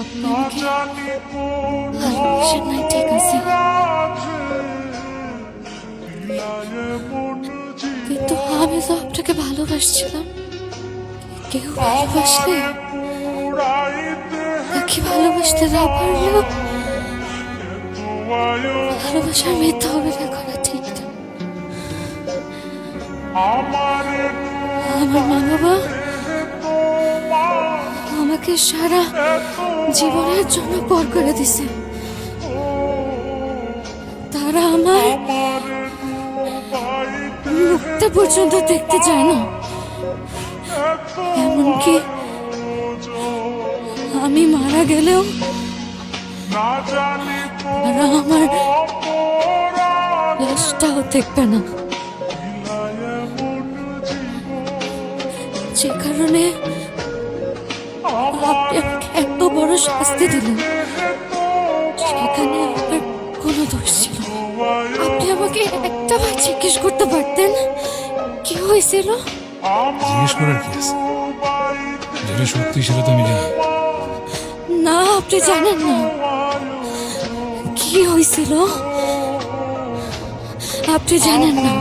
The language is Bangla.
আপনি আমাকে ভালোবাসেন নাই, ঠিক আছে, কিন্তু আমি তো আপনাকে ভালোবাসছিলাম। কেউ ভালোবাসলে, তাকে ভালোবাসতে না পারলেও ভালোবাসার মিথ্যা অভিনয় করা ঠিক না। আমার মা বাবা আমাকে সারা জীবনের জন্য পর করে দিছে। তারা আমার মুখটা পর্যন্ত দেখতে চায় না। এমনকি আমি মারা গেলেও তারা আমার লাশটাও দেখবে না। যে কারণে আপনি আমাকে এত বড় শাস্তি দিলেন, সেখানে আমার কোনো দোষ ছিল না। আপনি আমাকে একটা বার জিজ্ঞেস করতে পারতেন কি হয়েছিল। জিজ্ঞেস করার কি আছে? যেটা সত্যি সেটা তো আমি জানি। না, আপনি জানেন না কি হয়েছিল, আপনি জানেন না।